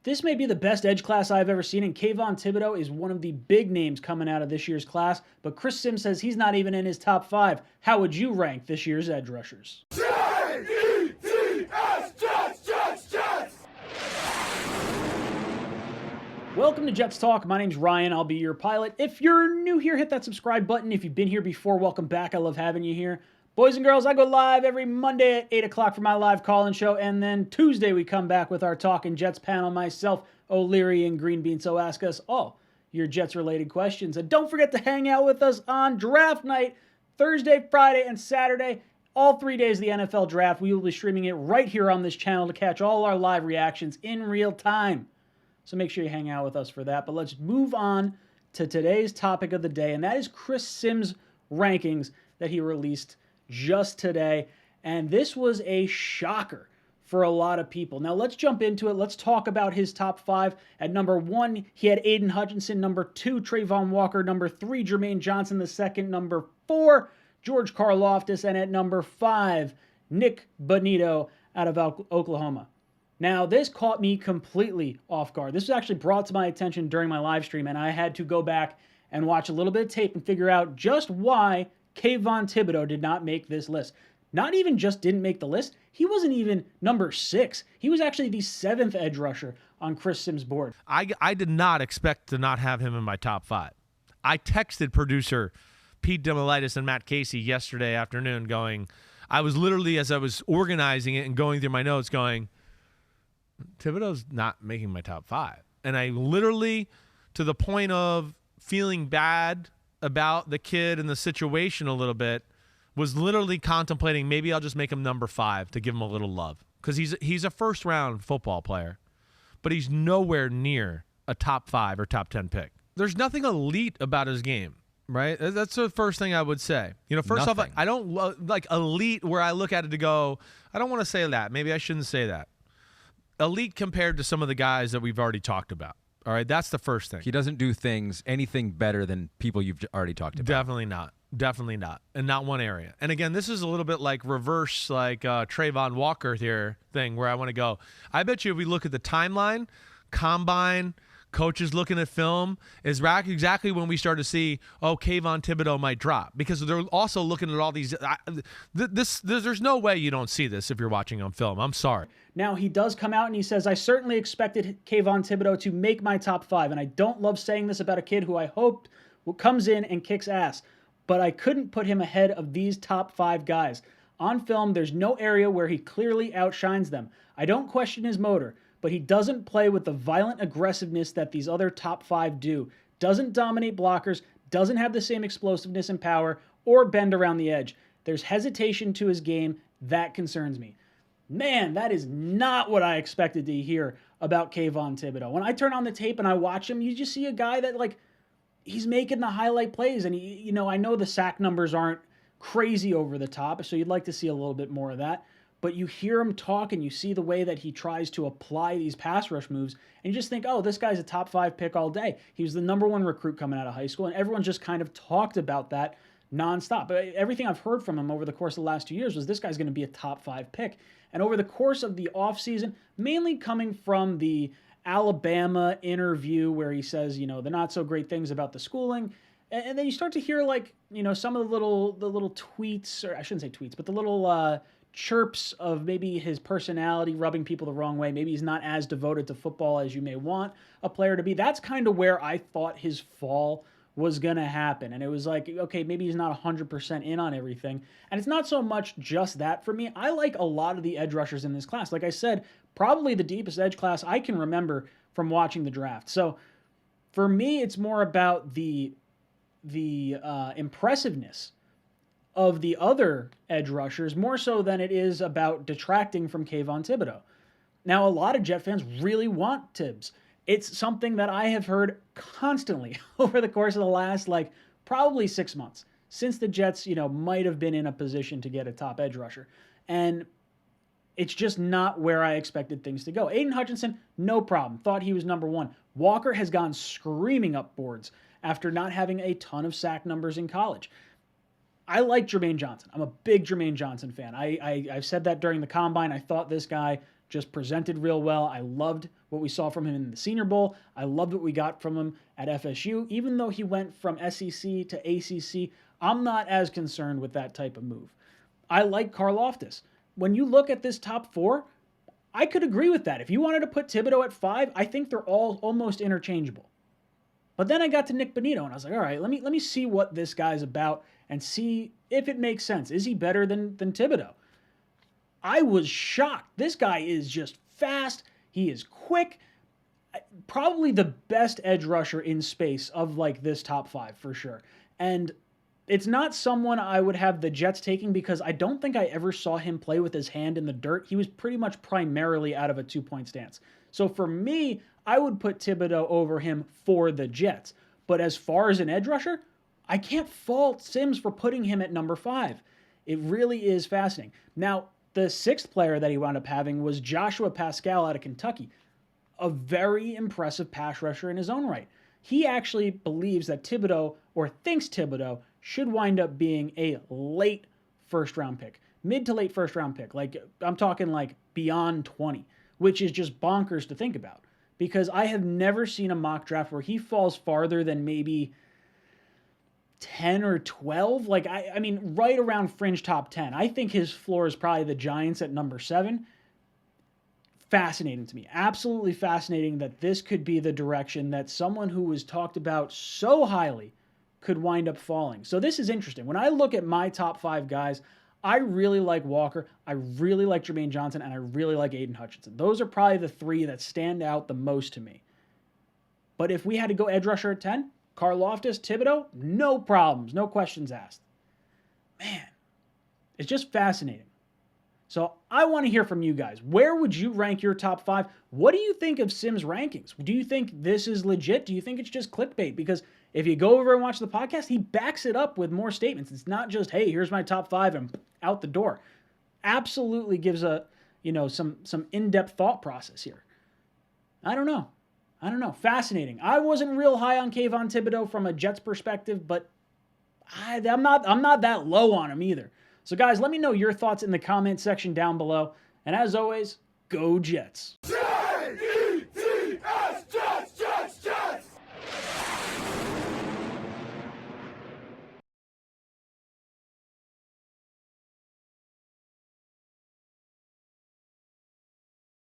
This may be the best edge class I've ever seen, and Kayvon Thibodeaux is one of the big names coming out of this year's class, but Chris Sims says he's not even in his top 5. How would you rank this year's edge rushers? Jets! Welcome to Jets Talk. My name's Ryan. I'll be your pilot. If you're new here, hit that subscribe button. If you've been here before, welcome back. I love having you here. Boys and girls, I go live every Monday at 8 o'clock for my live call-in show, and then Tuesday we come back with our Talking Jets panel, myself, O'Leary, and Green Bean. So ask us all your Jets-related questions. And don't forget to hang out with us on draft night, Thursday, Friday, and Saturday. All 3 days of the NFL draft. We will be streaming it right here on this channel to catch all our live reactions in real time. So make sure you hang out with us for that. But let's move on to today's topic of the day, and that is Chris Sims' rankings that he released just today. And this was a shocker for a lot of people. Now let's jump into it. Let's talk about his top 5. At number 1, he had Aiden Hutchinson. Number 2, Trayvon Walker. Number 3, Jermaine Johnson II. Number 4, George Karlaftis. And at number 5, Nick Bonito out of Oklahoma. Now, this caught me completely off guard. This was actually brought to my attention during my live stream, and I had to go back and watch a little bit of tape and figure out just why Kayvon Thibodeaux did not make this list. Not even just didn't make the list, he wasn't even number 6. He was actually the 7th edge rusher on Chris Sims' board. I did not expect to not have him in my top 5. I texted producer Pete Demolitis and Matt Casey yesterday afternoon going, I was literally, as I was organizing it and going through my notes, going, Thibodeau's not making my top 5. And I literally, to the point of feeling bad about the kid and the situation a little bit, was literally contemplating maybe I'll just make him number 5 to give him a little love, because he's a first-round football player, but he's nowhere near a top 5 or top 10 pick. There's nothing elite about his game, right? That's the first thing I would say. You know, first off, I don't like elite where I look at it to go, I don't want to say that. Maybe I shouldn't say that. Elite compared to some of the guys that we've already talked about. All right, that's the first thing. He doesn't do anything better than people you've already talked about. Definitely not. Definitely not. And not one area. And again, this is a little bit like reverse, like Trayvon Walker here thing, where I want to go. I bet you if we look at the timeline, combine, coaches looking at film, is exactly when we start to see, Kayvon Thibodeaux might drop. Because they're also looking at all these. There's no way you don't see this if you're watching on film. I'm sorry. Now, he does come out and he says, I certainly expected Kayvon Thibodeaux to make my top 5, and I don't love saying this about a kid who I hoped comes in and kicks ass, but I couldn't put him ahead of these top 5 guys. On film, there's no area where he clearly outshines them. I don't question his motor, but he doesn't play with the violent aggressiveness that these other top 5 do. Doesn't dominate blockers, doesn't have the same explosiveness and power, or bend around the edge. There's hesitation to his game. That concerns me. Man, that is not what I expected to hear about Kayvon Thibodeaux. When I turn on the tape and I watch him, you just see a guy that, like, he's making the highlight plays. And, I know the sack numbers aren't crazy over the top, so you'd like to see a little bit more of that. But you hear him talk and you see the way that he tries to apply these pass rush moves, and you just think, this guy's a top 5 pick all day. He was the number 1 recruit coming out of high school, and everyone just kind of talked about that nonstop. But everything I've heard from him over the course of the last 2 years was this guy's going to be a top 5 pick. And over the course of the offseason, mainly coming from the Alabama interview where he says, the not so great things about the schooling, and then you start to hear some of the little tweets, or I shouldn't say tweets, but the little chirps of maybe his personality rubbing people the wrong way. Maybe he's not as devoted to football as you may want a player to be. That's kind of where I thought his fall was going to happen. And it was like, okay, maybe he's not 100% in on everything. And it's not so much just that for me. I like a lot of the edge rushers in this class. Like I said, probably the deepest edge class I can remember from watching the draft. So for me, it's more about the impressiveness of the other edge rushers, more so than it is about detracting from Kayvon Thibodeaux. Now, a lot of Jet fans really want Tibbs. It's something that I have heard constantly over the course of the last, probably 6 months, since the Jets, might have been in a position to get a top edge rusher. And it's just not where I expected things to go. Aiden Hutchinson, no problem. Thought he was number 1. Walker has gone screaming up boards after not having a ton of sack numbers in college. I like Jermaine Johnson. I'm a big Jermaine Johnson fan. I've said that during the combine. I thought this guy just presented real well. I loved what we saw from him in the Senior Bowl. I loved what we got from him at FSU. Even though he went from SEC to ACC, I'm not as concerned with that type of move. I like Karlaftis. When you look at this top 4, I could agree with that. If you wanted to put Thibodeaux at 5, I think they're all almost interchangeable. But then I got to Nick Bonito, and I was like, all right, let me see what this guy's about and see if it makes sense. Is he better than Thibodeaux? I was shocked. This guy is just fast. He is quick. Probably the best edge rusher in space of like this top 5 for sure. And it's not someone I would have the Jets taking because I don't think I ever saw him play with his hand in the dirt. He was pretty much primarily out of a 2-point stance. So for me, I would put Thibodeaux over him for the Jets. But as far as an edge rusher, I can't fault Sims for putting him at number 5. It really is fascinating. Now, the 6th player that he wound up having was Joshua Pascal out of Kentucky, a very impressive pass rusher in his own right. He actually believes that Thibodeaux, or thinks Thibodeaux, should wind up being a late first-round pick, mid to late first-round pick. Like, I'm talking like beyond 20, which is just bonkers to think about. Because I have never seen a mock draft where he falls farther than maybe 10 or 12. Like, I mean, right around fringe top 10. I think his floor is probably the Giants at number 7. Fascinating to me. Absolutely fascinating that this could be the direction that someone who was talked about so highly could wind up falling. So this is interesting. When I look at my top 5 guys, I really like Walker, I really like Jermaine Johnson, and I really like Aiden Hutchinson. Those are probably the 3 that stand out the most to me. But if we had to go edge rusher at 10, Karlaftis, Thibodeaux, no problems, no questions asked. Man, it's just fascinating. So I want to hear from you guys. Where would you rank your top 5? What do you think of Sims' rankings? Do you think this is legit? Do you think it's just clickbait? Because if you go over and watch the podcast, he backs it up with more statements. It's not just, hey, here's my top 5 and out the door. Absolutely gives a, some in-depth thought process here. I don't know. Fascinating. I wasn't real high on Kayvon Thibodeaux from a Jets perspective, but I'm not that low on him either. So guys, let me know your thoughts in the comment section down below. And as always, go Jets.